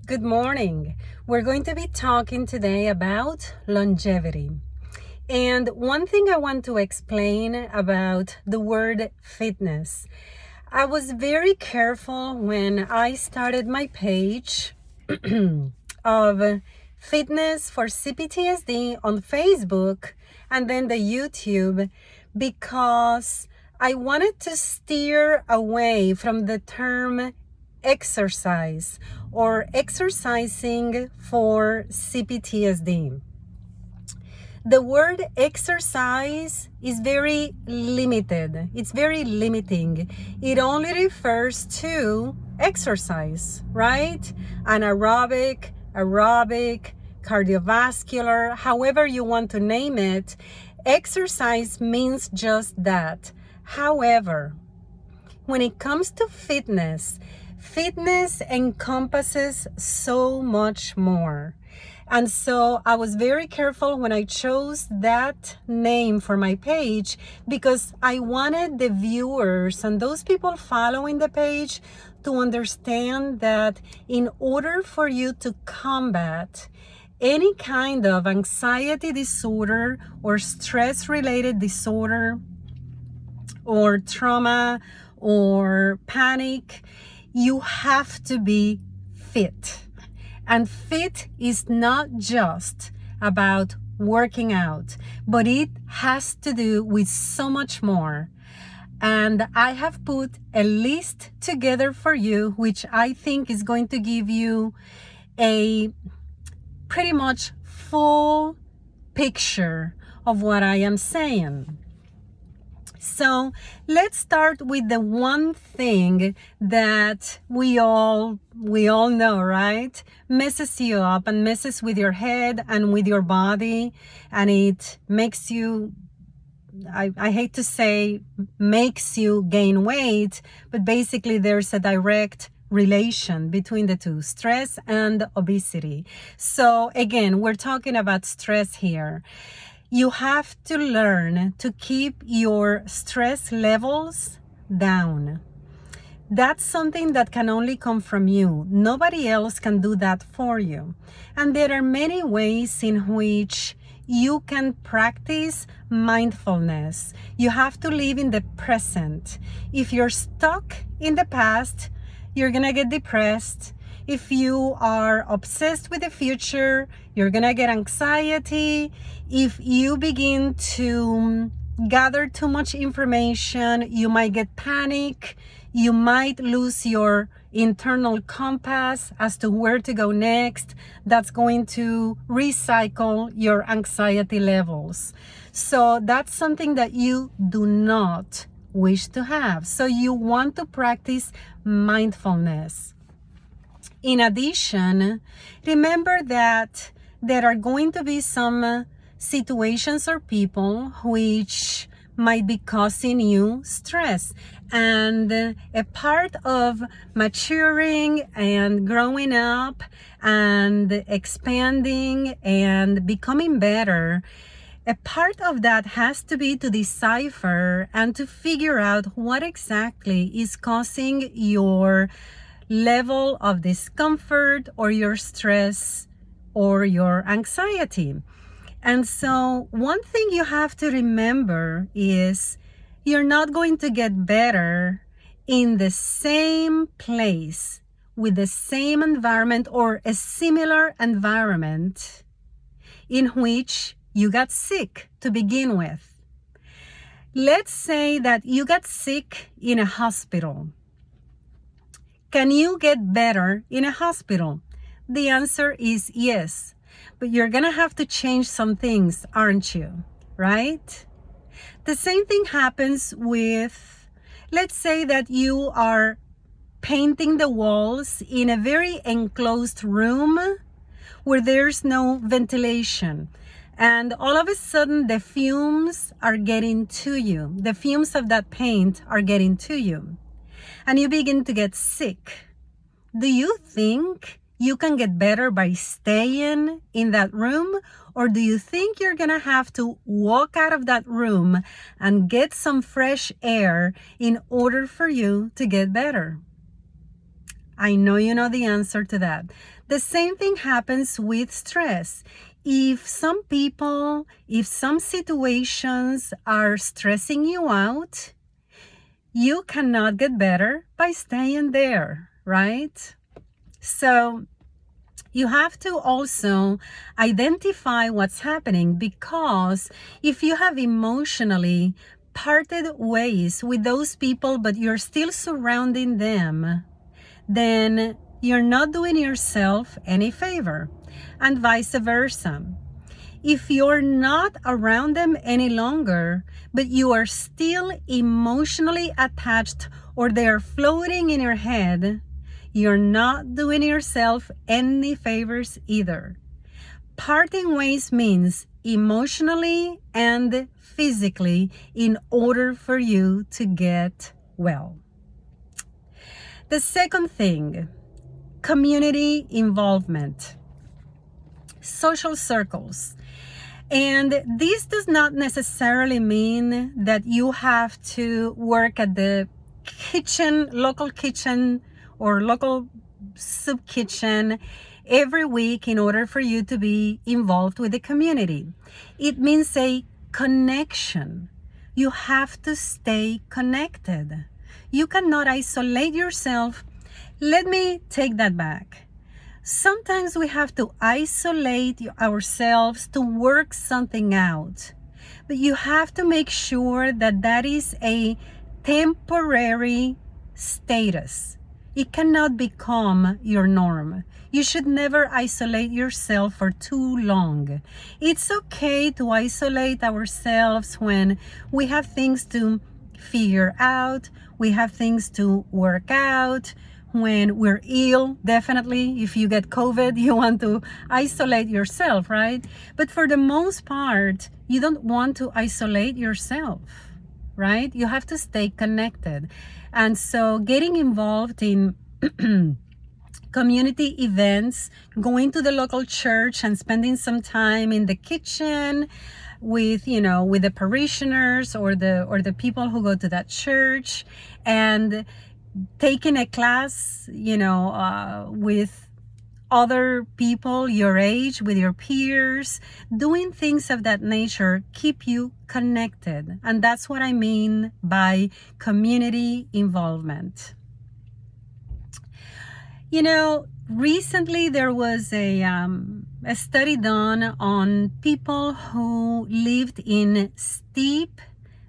Good morning. We're going to be talking today about longevity. And one thing I want to explain about the word fitness. I was very careful when I started my page of fitness for CPTSD on Facebook and then the YouTube because I wanted to steer away from the term exercise or exercising for CPTSD. The word exercise is very limited. It's very limiting. It only refers to exercise, right? Anaerobic, aerobic, cardiovascular, however you want to name it. Exercise means just that. However, when it comes to fitness, fitness encompasses so much more. And so I was very careful when I chose that name for my page because I wanted the viewers and those people following the page to understand that in order for you to combat any kind of anxiety disorder or stress-related disorder or trauma or panic, you have to be fit. And fit is not just about working out, but it has to do with so much more. And I have put a list together for you, which I think is going to give you a pretty much full picture of what I am saying. So let's start with the one thing that we all know, right? Messes you up and messes with your head and with your body, and it makes you, I hate to say makes you gain weight, but basically there's a direct relation between the two, stress and obesity. So again, we're talking about stress here. You have to learn to keep your stress levels down. That's something that can only come from you. Nobody else can do that for you. And there are many ways in which you can practice mindfulness. You have to live in the present. If you're stuck in the past, you're gonna get depressed. If you are obsessed with the future, you're gonna get anxiety. If you begin to gather too much information, you might get panic. You might lose your internal compass as to where to go next. That's going to recycle your anxiety levels. So that's something that you do not wish to have. So you want to practice mindfulness. In addition, remember that there are going to be some situations or people which might be causing you stress. And a part of maturing and growing up and expanding and becoming better, a part of that has to be to decipher and to figure out what exactly is causing your level of discomfort or your stress or your anxiety. And so one thing you have to remember is you're not going to get better in the same place with the same environment or a similar environment in which you got sick to begin with. Let's say that you got sick in a hospital. Can you get better in a hospital? The answer is yes. But you're gonna have to change some things, aren't you? Right? The same thing happens with, let's say that you are painting the walls in a very enclosed room where there's no ventilation. And all of a sudden the fumes are getting to you. The fumes of that paint are getting to you. And you begin to get sick. Do you think you can get better by staying in that room? Or do you think you're gonna have to walk out of that room and get some fresh air in order for you to get better? I know you know the answer to that. The same thing happens with stress. If some people, if some situations are stressing you out, you cannot get better by staying there, right? So you have to also identify what's happening, because if you have emotionally parted ways with those people but you're still surrounding them, then you're not doing yourself any favor, and vice versa. If you're not around them any longer, but you are still emotionally attached, or they are floating in your head, you're not doing yourself any favors either. Parting ways means emotionally and physically in order for you to get well. The second thing, community involvement, social circles. And this does not necessarily mean that you have to work at the local kitchen or local soup kitchen every week in order for you to be involved with the community. It means a connection. You have to stay connected. You cannot isolate yourself. Let me take that back. Sometimes we have to isolate ourselves to work something out, but you have to make sure that that is a temporary status. It cannot become your norm. You should never isolate yourself for too long. It's okay to isolate ourselves when we have things to figure out, we have things to work out. When we're ill, definitely, if you get COVID, you want to isolate yourself, right? But for the most part, you don't want to isolate yourself, right? You have to stay connected. And so getting involved in community events, going to the local church and spending some time in the kitchen with, with the parishioners or the people who go to that church, and taking a class, with other people your age, with your peers, doing things of that nature keep you connected. And that's what I mean by community involvement. Recently there was a study done on people who lived in steep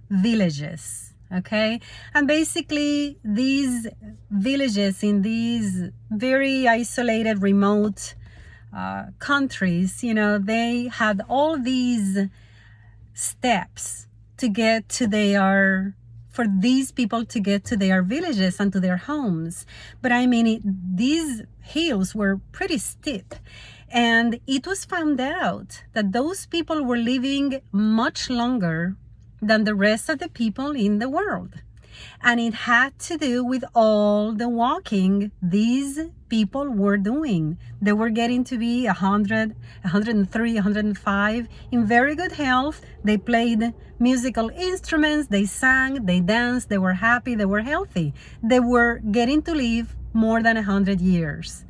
villages. Okay, and basically these villages in these very isolated, remote countries, they had all these steps to get to for these people to get to their villages and to their homes. But these hills were pretty steep, and it was found out that those people were living much longer than the rest of the people in the world. And it had to do with all the walking these people were doing. They were getting to be 100, 103, 105 in very good health. They played musical instruments, they sang, they danced, they were happy, they were healthy. They were getting to live more than 100 years.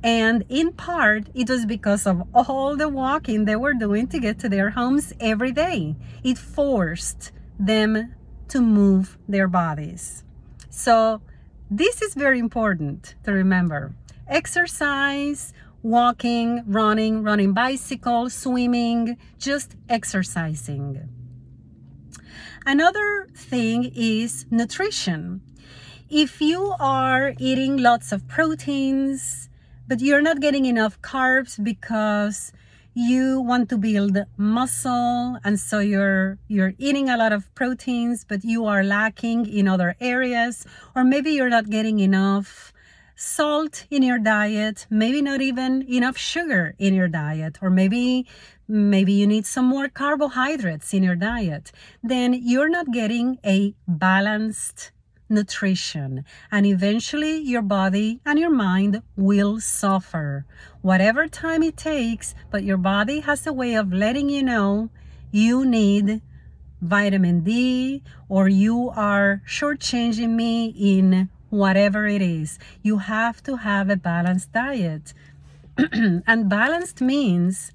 And in part, it was because of all the walking they were doing to get to their homes every day. It forced them to move their bodies. So this is very important to remember. Exercise, walking, running bicycle, swimming, just exercising. Another thing is nutrition. If you are eating lots of proteins, but you're not getting enough carbs because you want to build muscle, and so you're eating a lot of proteins, but you are lacking in other areas, or maybe you're not getting enough salt in your diet, maybe not even enough sugar in your diet, or maybe you need some more carbohydrates in your diet, then you're not getting a balanced nutrition, and eventually your body and your mind will suffer whatever time it takes. But your body has a way of letting you know you need vitamin D, or you are shortchanging me in whatever it is. You have to have a balanced diet. And balanced means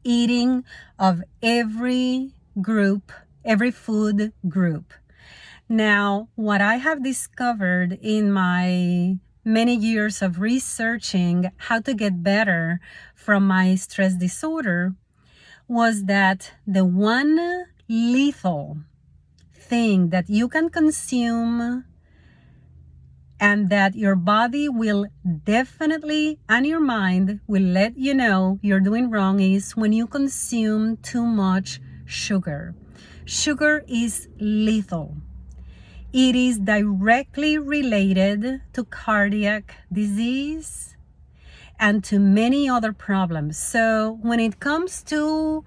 eating of every group, every food group. Now, what I have discovered in my many years of researching how to get better from my stress disorder was that the one lethal thing that you can consume and that your body will definitely, and your mind will let you know you're doing wrong, is when you consume too much sugar. Sugar is lethal. It is directly related to cardiac disease and to many other problems. So when it comes to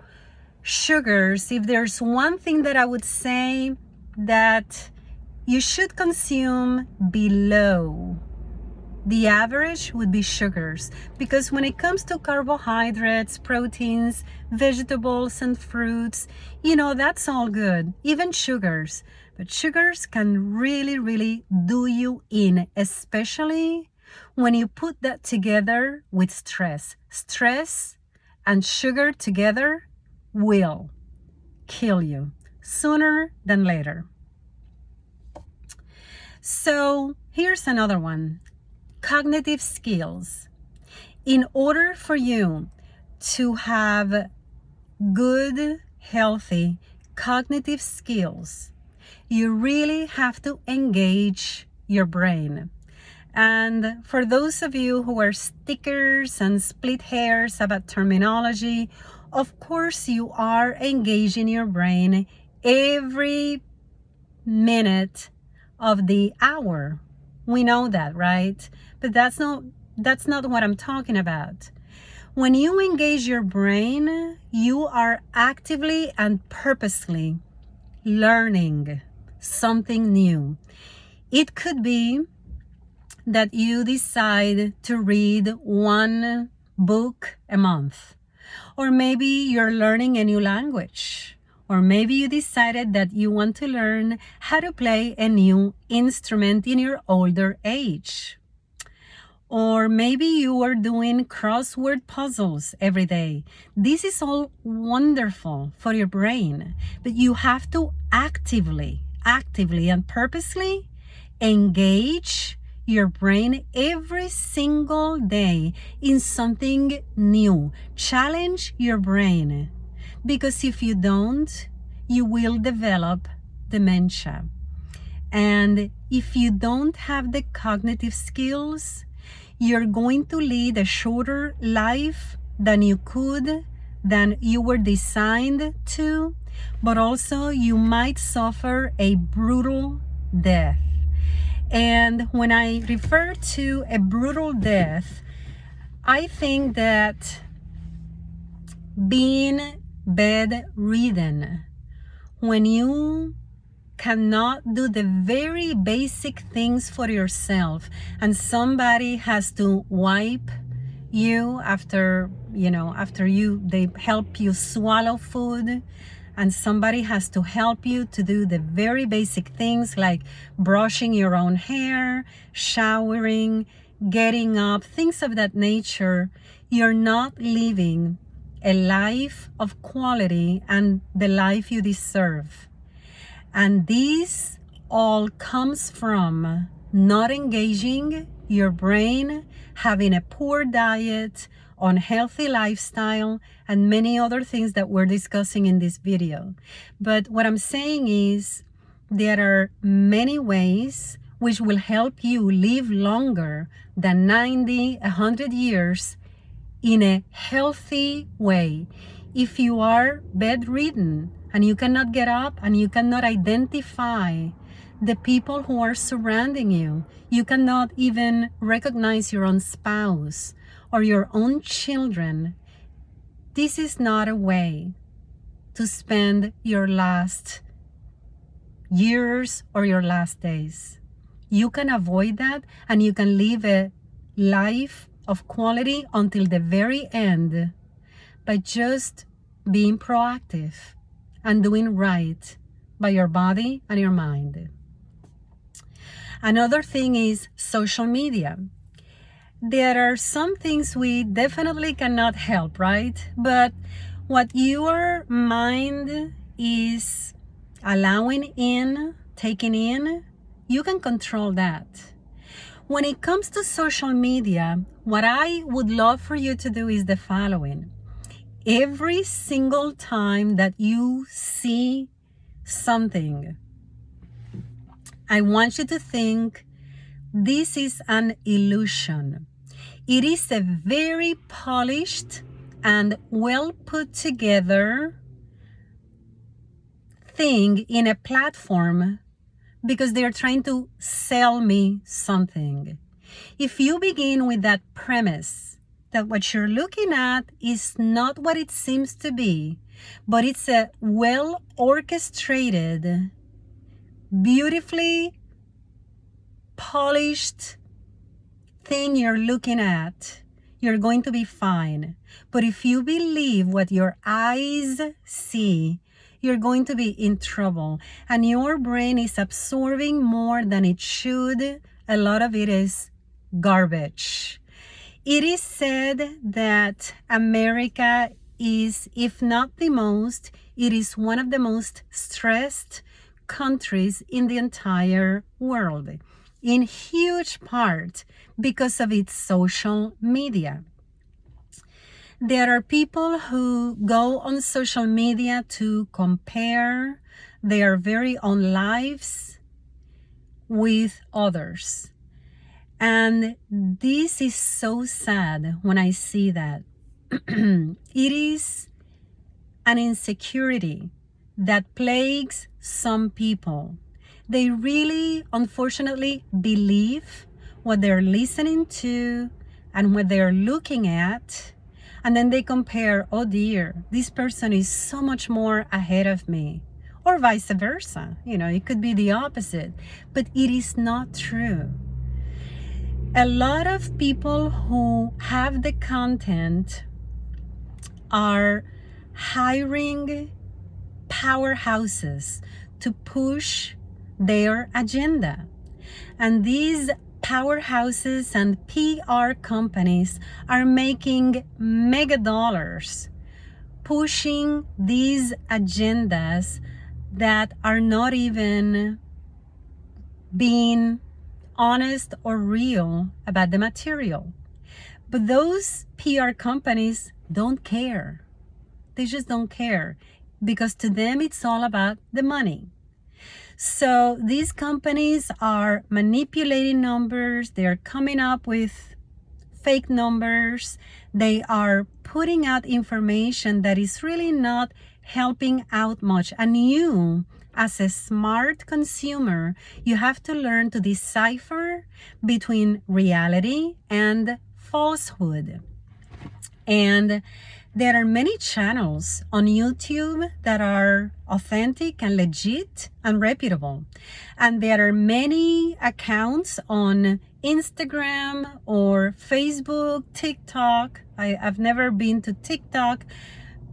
sugars, if there's one thing that I would say that you should consume below the average would be sugars, because when it comes to carbohydrates, proteins, vegetables and fruits, that's all good, even sugars. But sugars can really do you in, especially when you put that together with stress. Stress and sugar together will kill you sooner than later. So here's another one. Cognitive skills. In order for you to have good, healthy cognitive skills, you really have to engage your brain. And for those of you who are stickers and split hairs about terminology, of course you are engaging your brain every minute of the hour. We know that, right? But that's not what I'm talking about. When you engage your brain, you are actively and purposely learning something new. It could be that you decide to read one book a month, or maybe you're learning a new language, or maybe you decided that you want to learn how to play a new instrument in your older age. Or maybe you are doing crossword puzzles every day. This is all wonderful for your brain, but you have to actively and purposely engage your brain every single day in something new. Challenge your brain, because if you don't, you will develop dementia. And if you don't have the cognitive skills, you're going to lead a shorter life than you were designed to, but also you might suffer a brutal death. And when I refer to a brutal death, I think that being bedridden, when you cannot do the very basic things for yourself, and somebody has to wipe you after they help you swallow food, and somebody has to help you to do the very basic things like brushing your own hair, showering, getting up, things of that nature, you're not living a life of quality and the life you deserve. And this all comes from not engaging your brain, having a poor diet, unhealthy lifestyle, and many other things that we're discussing in this video. But what I'm saying is there are many ways which will help you live longer than 90, 100 years in a healthy way. If you are bedridden and you cannot get up and you cannot identify the people who are surrounding you, you cannot even recognize your own spouse or your own children, this is not a way to spend your last years or your last days. You can avoid that, and you can live a life of quality until the very end by just being proactive and doing right by your body and your mind. Another thing is social media. There are some things we definitely cannot help, right? But what your mind is allowing in, taking in, you can control that. When it comes to social media, what I would love for you to do is the following. Every single time that you see something, I want you to think this is an illusion. It is a very polished and well put together thing in a platform because they're trying to sell me something. If you begin with that premise that what you're looking at is not what it seems to be, but it's a well orchestrated, beautifully polished thing you're looking at, you're going to be fine. But if you believe what your eyes see, you're going to be in trouble. And your brain is absorbing more than it should. A lot of it is garbage. It is said that America is, if not the most, it is one of the most stressed countries in the entire world, in huge part because of its social media. There are people who go on social media to compare their very own lives with others. And this is so sad when I see that. It is an insecurity that plagues some people. They really, unfortunately, believe what they're listening to and what they're looking at. And then they compare, oh dear, this person is so much more ahead of me. Or vice versa. It could be the opposite. But it is not true. A lot of people who have the content are hiring powerhouses to push their agenda. And these powerhouses and PR companies are making mega dollars pushing these agendas that are not even being honest or real about the material. But those PR companies don't care. They just don't care because to them it's all about the money. So these companies are manipulating numbers. They're coming up with fake numbers. They are putting out information that is really not helping out much. And you, as a smart consumer, you have to learn to decipher between reality and falsehood. And there are many channels on YouTube that are authentic and legit and reputable. And there are many accounts on Instagram or Facebook, TikTok. I've never been to TikTok,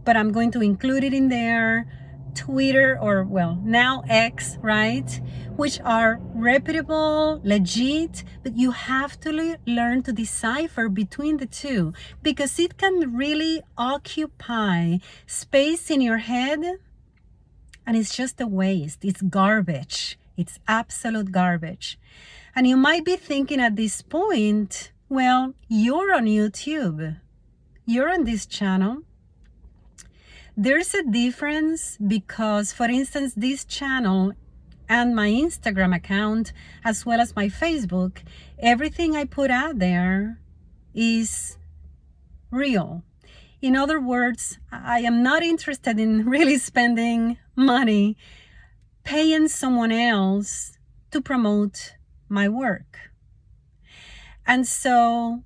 but I'm going to include it in there. Twitter, or well, now X, right? Which are reputable, legit, but you have to learn to decipher between the two because it can really occupy space in your head and it's just a waste. It's garbage. It's absolute garbage. And you might be thinking at this point, well, you're on YouTube. You're on this channel. There's a difference because, for instance, this channel and my Instagram account, as well as my Facebook, everything I put out there is real. In other words, I am not interested in really spending money paying someone else to promote my work. And so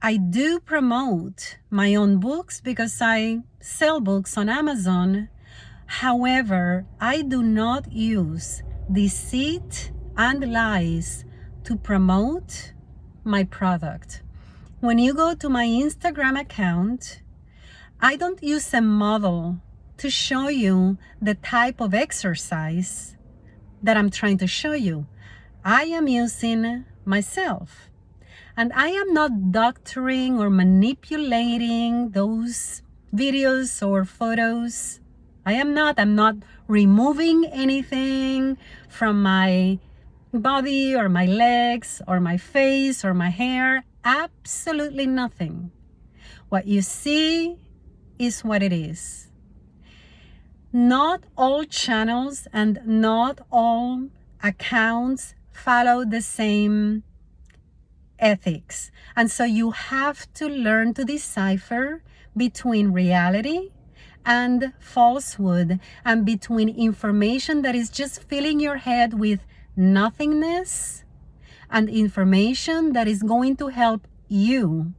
I do promote my own books because I sell books on Amazon. However, I do not use deceit and lies to promote my product. When you go to my Instagram account, I don't use a model to show you the type of exercise that I'm trying to show you. I am using myself. And I am not doctoring or manipulating those videos or photos. I'm not removing anything from my body or my legs or my face or my hair. Absolutely nothing. What you see is what it is. Not all channels and not all accounts follow the same ethics. And so you have to learn to decipher between reality and falsehood, and between information that is just filling your head with nothingness and information that is going to help you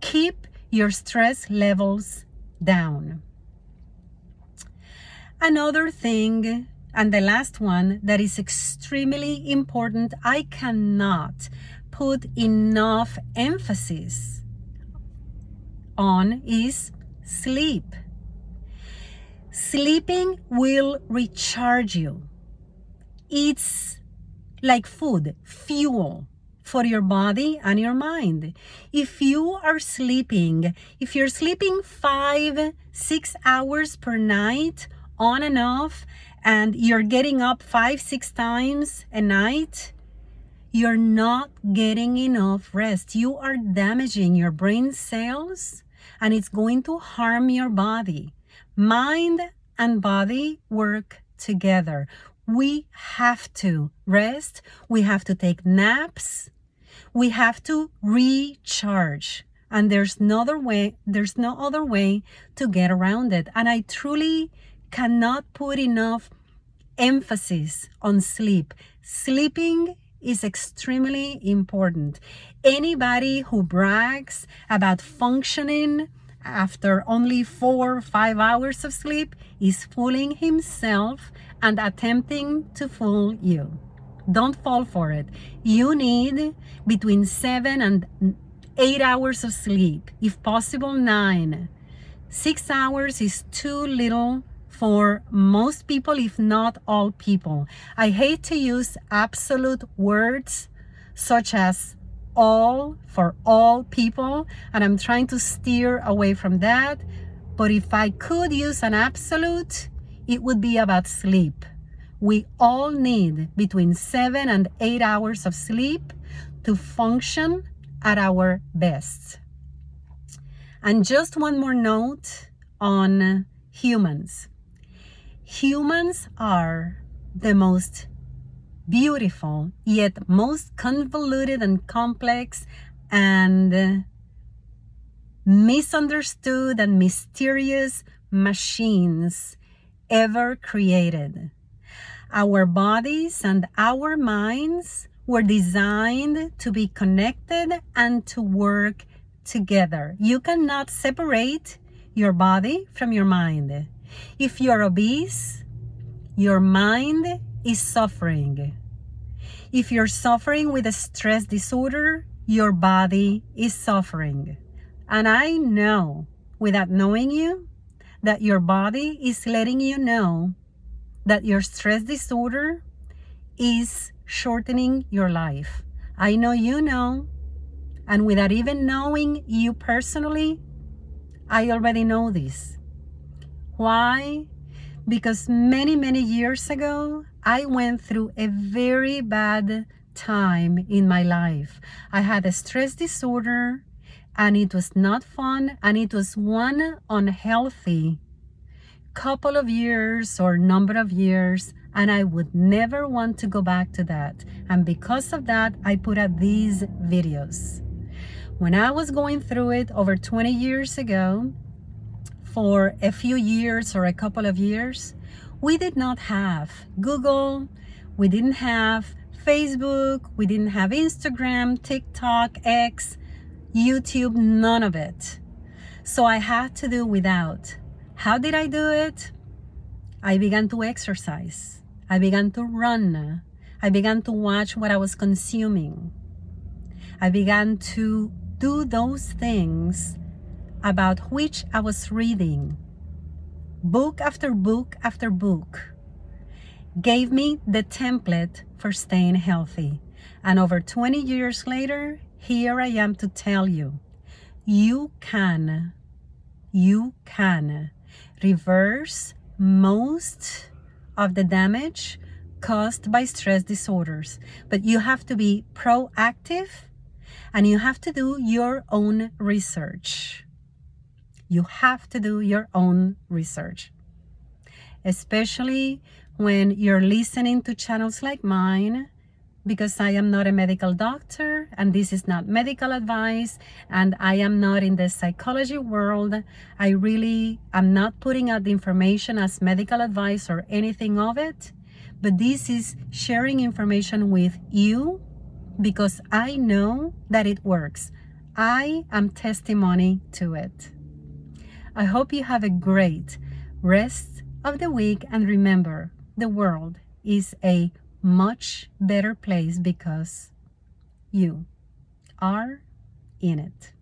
keep your stress levels down. Another thing, and the last one that is extremely important, I cannot put enough emphasis on, is sleep. Sleeping will recharge you. It's like food, fuel for your body and your mind. If you're sleeping 5-6 hours per night on and off, and you're getting up 5-6 times a night, you're not getting enough rest. You are damaging your brain cells, and it's going to harm your body. Mind and body work together. We have to rest. We have to take naps. We have to recharge. And there's no other way to get around it. And I truly cannot put enough emphasis on sleep. Sleeping is extremely important. Anybody who brags about functioning after only 4 or 5 hours of sleep is fooling himself and attempting to fool you. Don't fall for it. You need between 7 and 8 hours of sleep, if possible 9. 6 hours is too little for most people, if not all people. I hate to use absolute words such as all for all people, and I'm trying to steer away from that. But if I could use an absolute, it would be about sleep. We all need between 7 and 8 hours of sleep to function at our best. And just one more note on humans. Humans are the most beautiful, yet most convoluted and complex and misunderstood and mysterious machines ever created. Our bodies and our minds were designed to be connected and to work together. You cannot separate your body from your mind. If you're obese, your mind is suffering. If you're suffering with a stress disorder, your body is suffering. And I know, without knowing you, that your body is letting you know that your stress disorder is shortening your life. I know you know, and without even knowing you personally, I already know this. Why? Because many years ago, I went through a very bad time in my life. I had a stress disorder, and it was not fun, and it was one unhealthy couple of years or number of years, and I would never want to go back to that. And because of that, I put out these videos. When I was going through it over 20 years ago, for a few years or a couple of years, we did not have Google, we didn't have Facebook, we didn't have Instagram, TikTok, X, YouTube, none of it. So I had to do without. How did I do it? I began to exercise. I began to run. I began to watch what I was consuming. I began to do those things about which I was reading, book after book after book. gave me the template for staying healthy. And over 20 years later, here I am to tell you, you can reverse most of the damage caused by stress disorders. But you have to be proactive and you have to do your own research. You have to do your own research, especially when you're listening to channels like mine, because I am not a medical doctor and this is not medical advice and I am not in the psychology world. I really am not putting out the information as medical advice or anything of it, but this is sharing information with you because I know that it works. I am testimony to it. I hope you have a great rest of the week, and remember, the world is a much better place because you are in it.